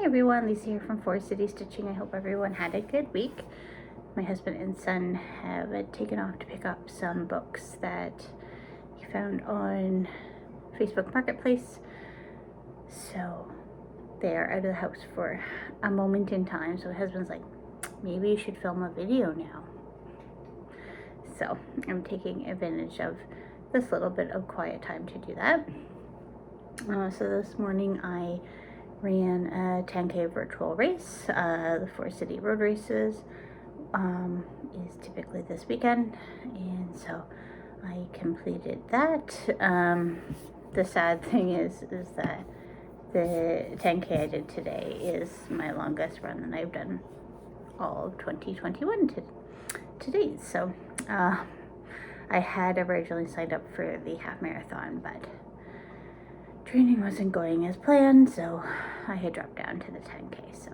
Hi everyone, Lisa here from Frosty Stitching. I hope everyone had a good week. My husband and son have taken off to pick up some books that he found on Facebook Marketplace. So they are out of the house for a moment in time. So my husband's like, maybe you should film a video now. So I'm taking advantage of this little bit of quiet time to do that. So this morning I ran a 10K virtual race. The Forest City Road Races is typically this weekend, and so I completed that. The sad thing is that the 10K I did today is my longest run that I've done all of 2021 to date. So I had originally signed up for the half marathon, but training wasn't going as planned, so I had dropped down to the 10K. So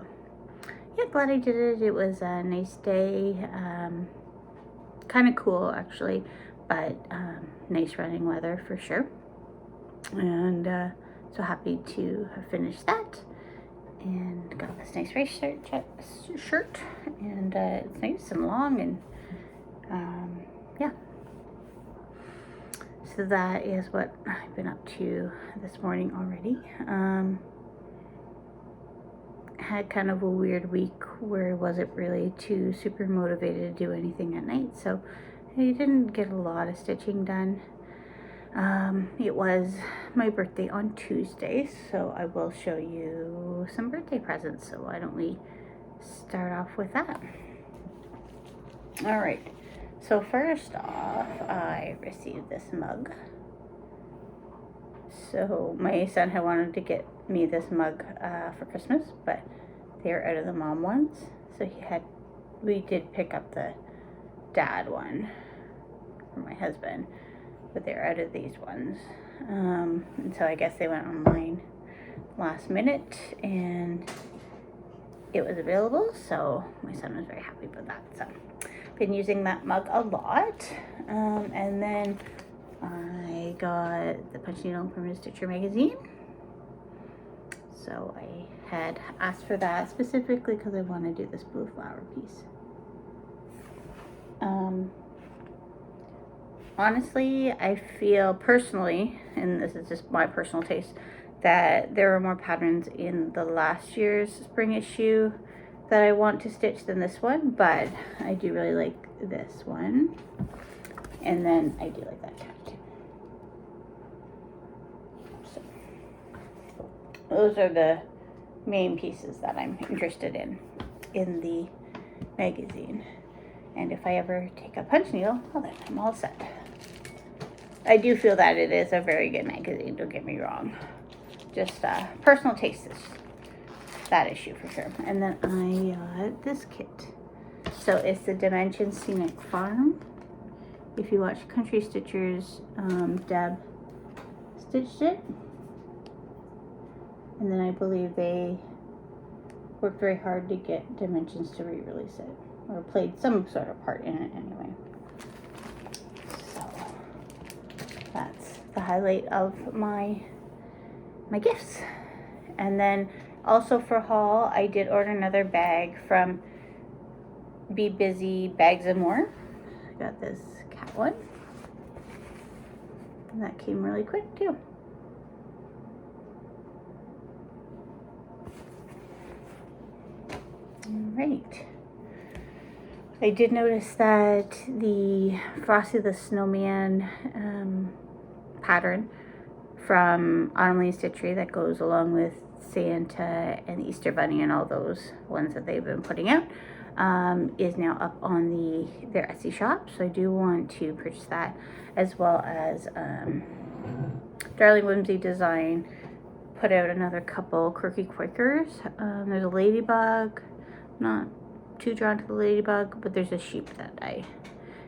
yeah, glad I did it. It was a nice day, kind of cool actually, but nice running weather for sure. And so happy to have finished that and got this nice race shirt, and it's nice and long, and yeah. So that is what I've been up to this morning already. Had kind of a weird week where I wasn't really too super motivated to do anything at night, so I didn't get a lot of stitching done. It was my birthday on Tuesday, so I will show you some birthday presents. So why don't we start off with that? All right. So first off, I received this mug. So my son had wanted to get me this mug for Christmas, but they were out of the mom ones. So we did pick up the dad one for my husband, but they're out of these ones. And so I guess they went online last minute and it was available. So my son was very happy about that. So been using that mug a lot. And then I got the Punch Needle and Permanent Stitcher magazine. So I had asked for that specifically because I want to do this blue flower piece. Honestly, I feel personally, and this is just my personal taste, that there were more patterns in the last year's spring issue that I want to stitch than this one, but I do really like this one, and then I do like that cat too. So those are the main pieces that I'm interested in the magazine, and if I ever take a punch needle, well then I'm all set. I do feel that it is a very good magazine, don't get me wrong, just personal taste is that issue for sure. And then I got this kit. So it's the Dimension Scenic Farm. If you watch Country Stitchers, Deb stitched it. And then I believe they worked very hard to get Dimensions to re-release it, or played some sort of part in it anyway. So that's the highlight of my gifts. And then also for haul, I did order another bag from Be Busy Bags and More. I got this cat one, and that came really quick too. All right. I did notice that the Frosty the Snowman pattern from Autumn Stitchery that goes along with Santa and the Easter Bunny and all those ones that they've been putting out is now up on their Etsy shop. So I do want to purchase that, as well as Darling Whimsy Design put out another couple quirky Quakers. There's a ladybug. Not too drawn to the ladybug, but there's a sheep that I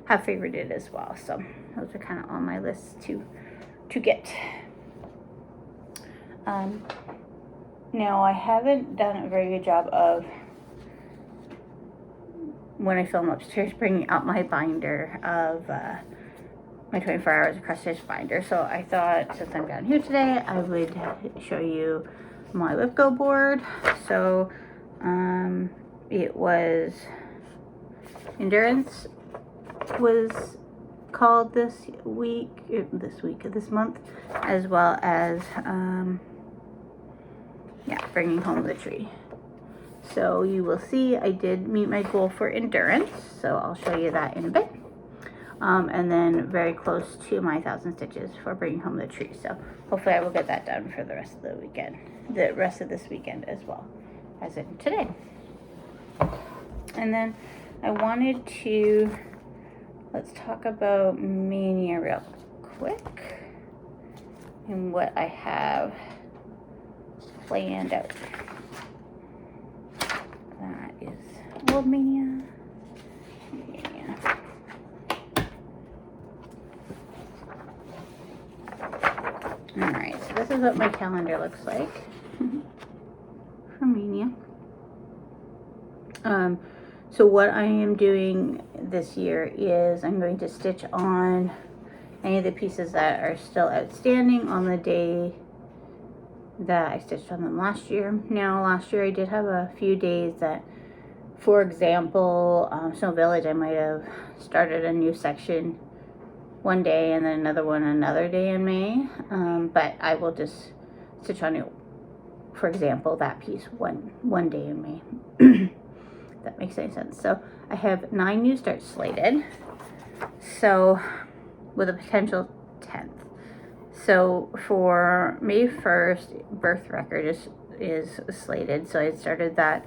have favorited as well. So those are kind of on my list to get. Now I haven't done a very good job of, when I film upstairs, bringing out my binder of my 24 hours of cross stitch binder. So I thought, since I'm down here today, I would show you my Whip Go board. So it was Endurance was called this month, as well as bringing home the tree. So you will see I did meet my goal for Endurance, so I'll show you that in a bit. And then very close to my 1,000 stitches for bringing home the tree. So hopefully I will get that done for the rest of the weekend, the rest of this weekend as well as in today. And then I wanted to, let's talk about Maynia real quick and what I have planned out. That is old Maynia. Alright, so this is what my calendar looks like for Maynia. So what I am doing this year is I'm going to stitch on any of the pieces that are still outstanding on the day that I stitched on them last year. Now, last year I did have a few days that, for example, Snow Village, I might have started a new section one day and then another one another day in May. But I will just stitch on it, for example, that piece one day in May. If that makes any sense. So I have 9 new starts slated. So with a potential 10th. So for May 1st, birth record is slated. So I started that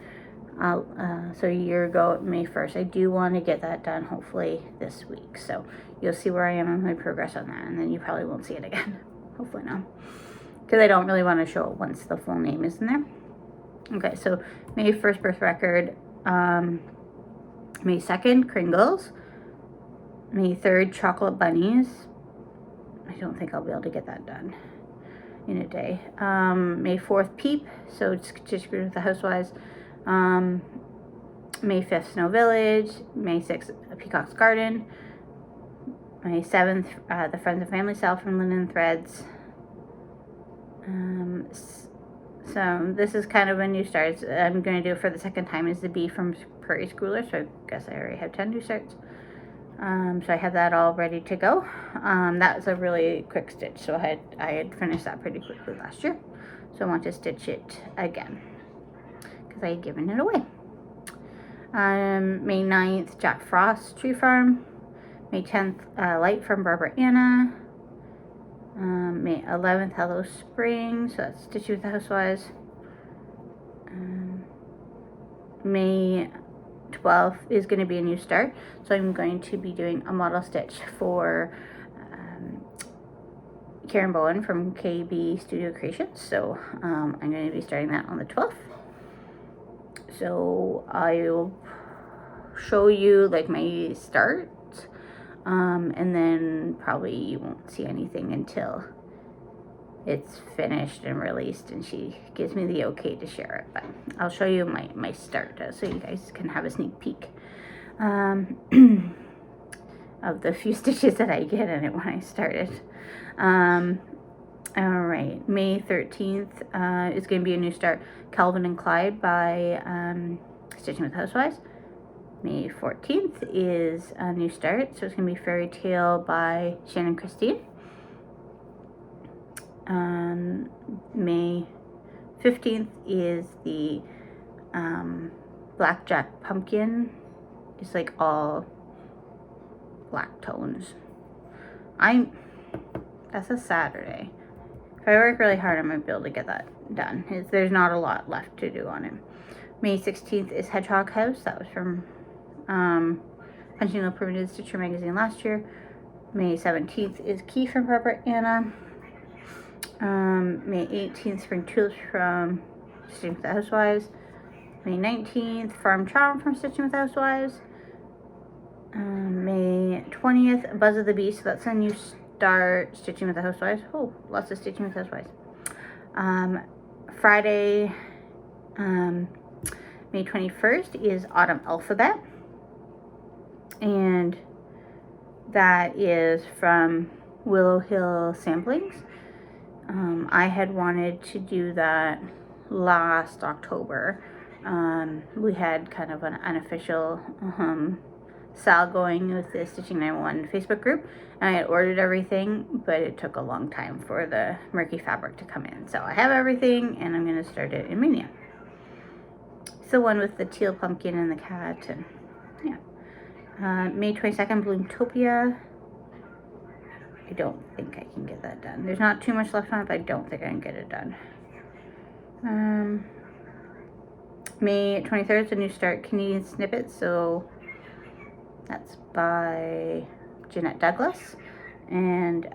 so a year ago, May 1st. I do want to get that done hopefully this week. So you'll see where I am in my progress on that, and then you probably won't see it again. Hopefully not. Because I don't really want to show it once the full name is in there. Okay, so May 1st, birth record. May 2nd, Kringles. May 3rd, chocolate bunnies. I don't think I'll be able to get that done in a day. May 4th, Peep. So just with the Housewives. May 5th, Snow Village. May 6th, Peacock's Garden. May 7th, the Friends and Family Sale from Linen Threads. So this is kind of a new start. I'm going to do it for the second time is the Bee from Prairie Schooler. So I guess I already have 10 new starts. So I have that all ready to go. That was a really quick stitch. So I had finished that pretty quickly last year. So I want to stitch it again because I had given it away. May 9th, Jack Frost Tree Farm. May 10th, Light from Barbara Anna. May 11th, Hello Spring. So that's Stitch with the Housewives. May 12th is going to be a new start. So I'm going to be doing a model stitch for Karen Bowen from KB Studio Creations. So I'm going to be starting that on the 12th. So I'll show you like my start. And then probably you won't see anything until it's finished and released and she gives me the okay to share it. But I'll show you my start so you guys can have a sneak peek of the few stitches that I get in it when I started. All right, May 13th is going to be a new start. Calvin and Clyde by Stitching with Housewives. May 14th is a new start, so it's going to be Fairy Tale by Shannon Christine. May 15th is the Blackjack Pumpkin. It's like all black tones. That's a Saturday. If I work really hard, I might be able to get that done. There's not a lot left to do on it. May 16th is Hedgehog House. That was from Punching the Primitive Stitcher magazine last year. May 17th is Key from Barbara Anna. May 18th, Spring Tulips from Stitching with the Housewives. May 19th, Farm Charm from Stitching with the Housewives. May 20th, Buzz of the Bee. So that's a new start, Stitching with the Housewives. Oh, lots of Stitching with the Housewives. Friday, May 21st is Autumn Alphabet. And that is from Willow Hill Samplings. I had wanted to do that last October. We had kind of an unofficial sale going with the Stitching 911 Facebook group, and I had ordered everything, but it took a long time for the murky fabric to come in. So I have everything, and I'm going to start it in Maynia. It's the one with the teal pumpkin and the cat, and yeah. May 22nd, Bloomtopia. I don't think I can get that done. There's not too much left on it, but I don't think I can get it done. May 23rd is a New Start Canadian Snippet, so that's by Jeanette Douglas, and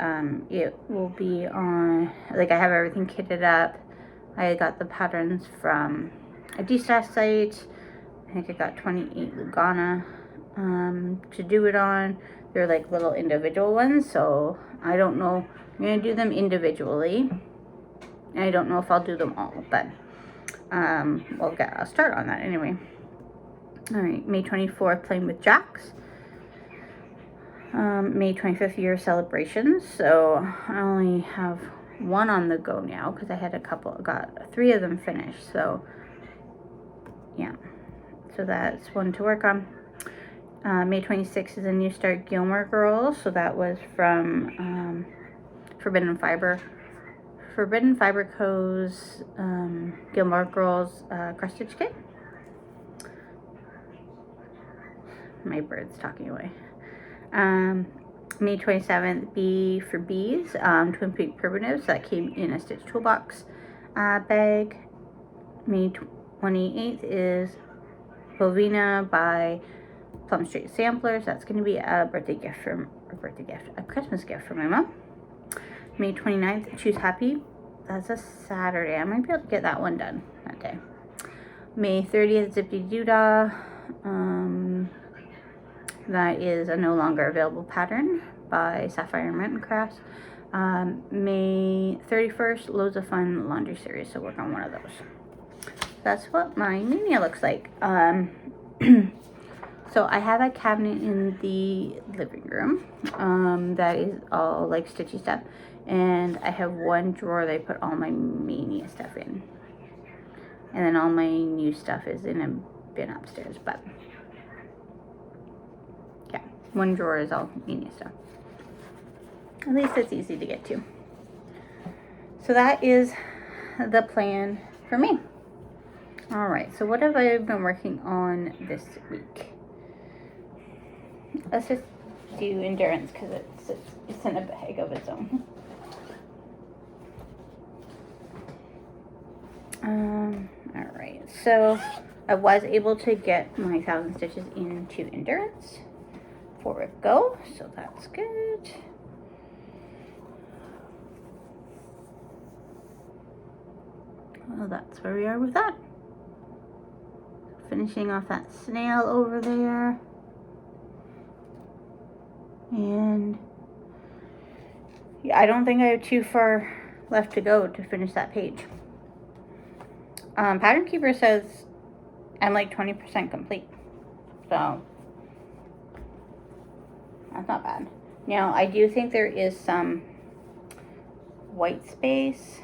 it will be on, like, I have everything kitted up. I got the patterns from a DStash site. I think I got 28 Lugana to do it on. They're like little individual ones, so I don't know. I'm going to do them individually. I don't know if I'll do them all, but we'll get a start on that anyway. All right, May 24th, Playing with Jacks. May 25th, Year Celebrations. So I only have one on the go now because I had got 3 of them finished. So yeah, so that's one to work on. May 26th is a New Start Gilmore Girls. So that was from Forbidden Fiber Co.'s Gilmore Girls cross stitch kit. My bird's talking away. May 27th, B for Bees, Twin Peak Primitives. That came in a Stitch Toolbox bag. May 28th is Bovina by Plum Street Samplers. That's going to be a Christmas gift for my mom. May 29th, Choose Happy. That's a Saturday. I might be able to get that one done that day. May 30th, Zippy Doodah. That is a no longer available pattern by Sapphire and Mountain Crafts. May 31st, Loads of Fun Laundry Series. So work on one of those. That's what my Maynia looks like. So I have a cabinet in the living room that is all like stitchy stuff, and I have one drawer that I put all my Maynia stuff in, and then all my new stuff is in a bin upstairs. But yeah, one drawer is all Maynia stuff. At least it's easy to get to. So that is the plan for me. All right, so what have I been working on this week? Let's just do endurance because it's in a bag of its own. All right, so I was able to get my 1,000 stitches into endurance for a go, so that's good. Well, that's where we are with that. Finishing off that snail over there. And yeah, I don't think I have too far left to go to finish that page. Pattern Keeper says I'm like 20% complete. So that's not bad. Now, I do think there is some white space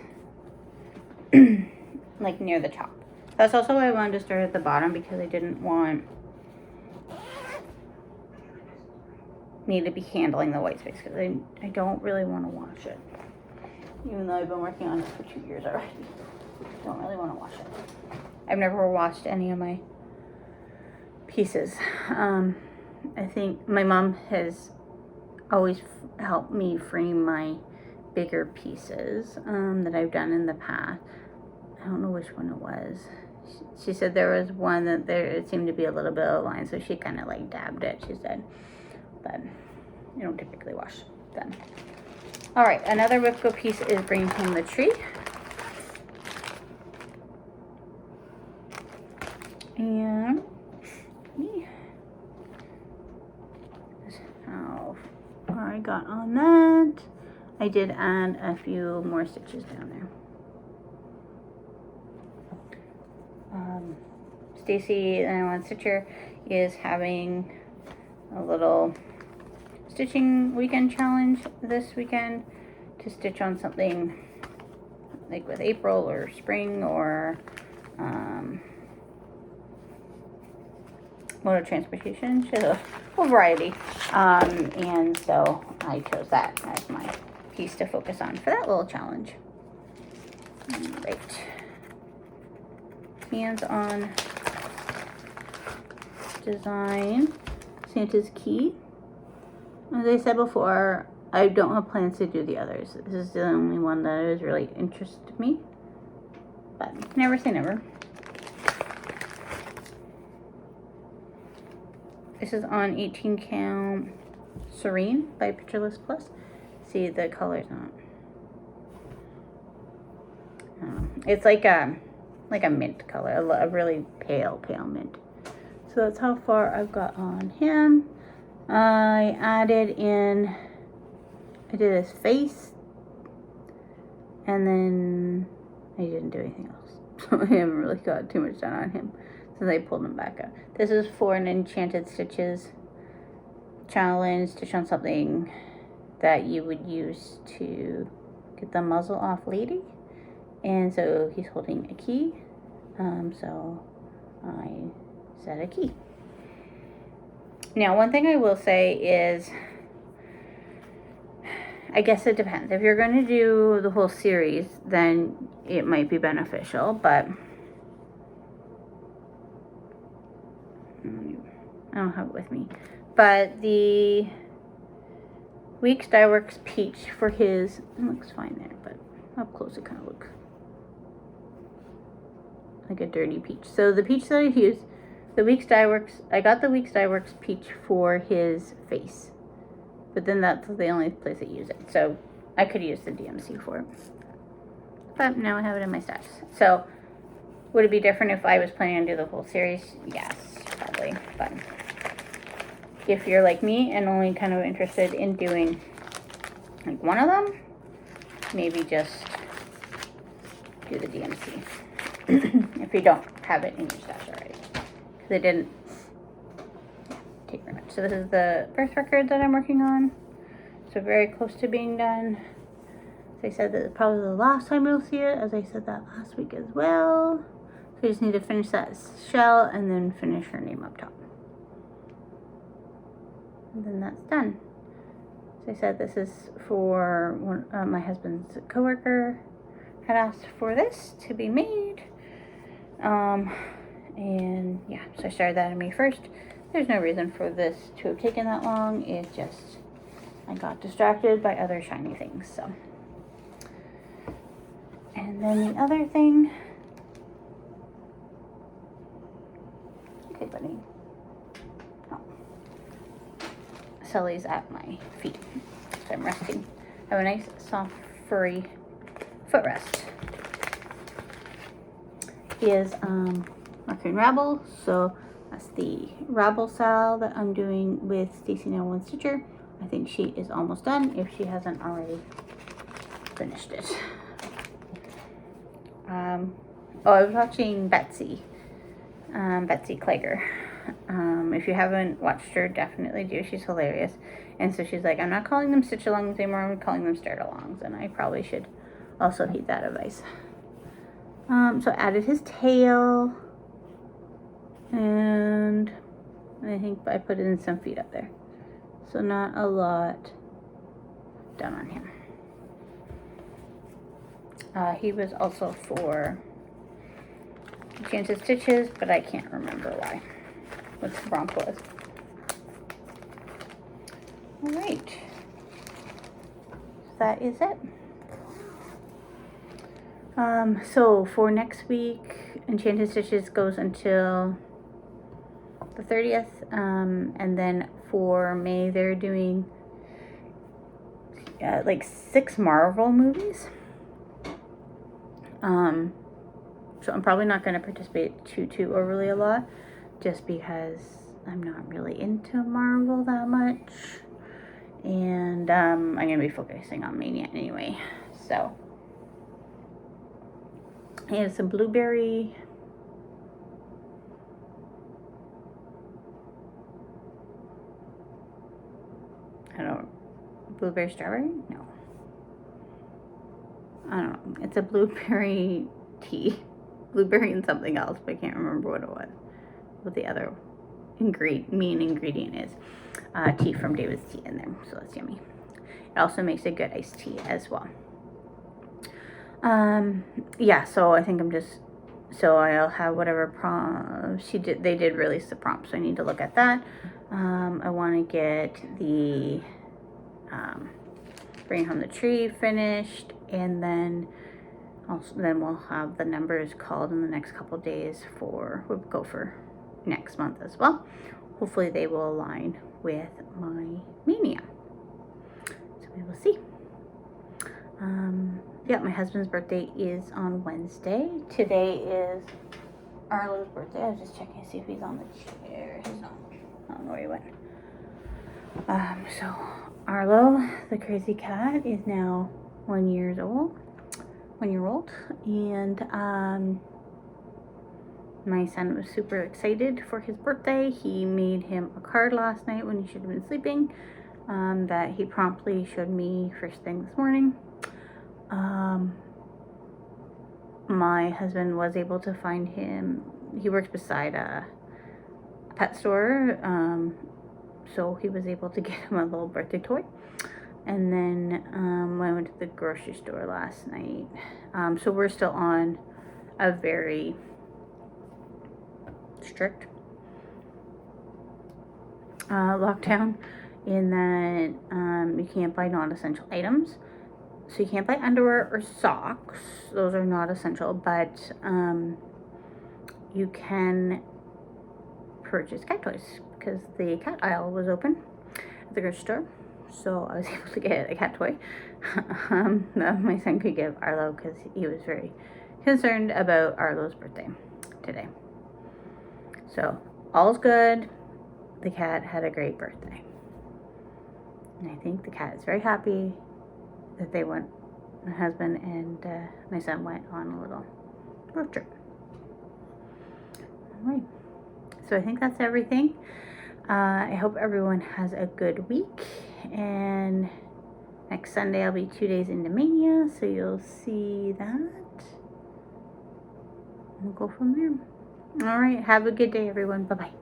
like near the top. That's also why I wanted to start at the bottom, because I didn't want me to be handling the white space, because I don't really want to wash it. Even though I've been working on it for 2 years already. I don't really want to wash it. I've never washed any of my pieces. I think my mom has always helped me frame my bigger pieces that I've done in the past. I don't know which one it was. She said there was one that it seemed to be a little bit of a line, so she kind of like dabbed it, she said. But you don't typically wash them. All right, another Whipco piece is Bringing Home the Tree. And how far I got on that. I did add a few more stitches down there. Stacy, the 911 Stitcher, is having a little stitching weekend challenge this weekend to stitch on something like with April or spring or mode of transportation. She has a whole variety. And so I chose that as my piece to focus on for that little challenge. Right. Hands-on design. Santa's key. As I said before, I don't have plans to do the others. This is the only one that has really interested me. But never say never. This is on 18 count Serene by Pictureless Plus. See the colors on it. It's like a mint color, a really pale mint. So that's how far I've got on him. I did his face, and then I didn't do anything else. So I haven't really got too much done on him since I pulled him back up. This is for an Enchanted Stitches challenge, stitch on something that you would use to get the muzzle off Lady. And so he's holding a key. So I set a key. Now, one thing I will say is, I guess it depends. If you're going to do the whole series, then it might be beneficial, but I don't have it with me. But the Weeks Dye Works Peach for his, it looks fine there, but up close it kind of looks like a dirty peach. So the peach that I used, the Weeks Dye Works, I got the Weeks Dye Works peach for his face. But then that's the only place I use it. So I could use the DMC for it. But now I have it in my stash. So would it be different if I was planning on doing the whole series? Yes, probably. But if you're like me and only kind of interested in doing like one of them, maybe just do the DMC. If you don't have it in your stash already. Because I didn't take very much. So this is the birth record that I'm working on. So very close to being done. As I said, that is probably the last time you'll see it, as I said that last week as well. So we just need to finish that shell and then finish her name up top. And then that's done. As I said, this is for one, my husband's coworker had asked for this to be made. And yeah, so I started that on May 1st. There's no reason for this to have taken that long. It just, I got distracted by other shiny things, so. And then the other thing. Okay, buddy. Oh. Sully's at my feet, so I'm resting. I have a nice, soft, furry footrest. He is Raccoon Rabble, so that's the Rabble style that I'm doing with Stacy Now One Stitcher. I think she is almost done if she hasn't already finished it. I was watching Betsy Klager. If you haven't watched her, definitely do. She's hilarious. And so she's like, I'm not calling them stitch-alongs anymore, I'm calling them start-alongs. And I probably should also heed that advice. So I added his tail. And I think I put in some feet up there. So not a lot done on him. He was also for Enchanted Stitches, but I can't remember why. What the prompt was. Alright. That is it. So for next week, Enchanted Stitches goes until the 30th, and then for May they're doing like 6 Marvel movies. So I'm probably not going to participate too overly a lot, just because I'm not really into Marvel that much, and I'm going to be focusing on Maynia anyway. So here's some blueberry. I don't know, blueberry strawberry? No. I don't know, it's a blueberry tea. Blueberry and something else, but I can't remember what it was. What the other main ingredient is. Tea from David's Tea in there, so that's yummy. It also makes a good iced tea as well. Yeah, so I think so I'll have whatever prompt they did release the prompt, so I need to look at that. I want to get the bring home the tree finished, and then we'll have the numbers called in the next couple days we'll go for next month as well. Hopefully they will align with my Maynia, so we will see. Yeah, my husband's birthday is on Wednesday. Today is Arlo's birthday. I was just checking to see if he's on the chair. He's not. I don't know where he went. So Arlo, the crazy cat, is now 1 year old, and my son was super excited for his birthday. He made him a card last night when he should have been sleeping, that he promptly showed me first thing this morning. My husband was able to find him. He works beside a pet store, so he was able to get him a little birthday toy. And then when I went to the grocery store last night, so we're still on a very strict lockdown, in that you can't buy non-essential items. So you can't buy underwear or socks. Those are not essential, but you can purchase cat toys, because the cat aisle was open at the grocery store. So I was able to get a cat toy that my son could give Arlo, because he was very concerned about Arlo's birthday today. So all's good. The cat had a great birthday. And I think the cat is very happy that my husband and my son went on a little road trip. All right. So I think that's everything. I hope everyone has a good week. And next Sunday I'll be 2 days into Maynia, so you'll see that. We'll go from there. All right. Have a good day, everyone. Bye-bye.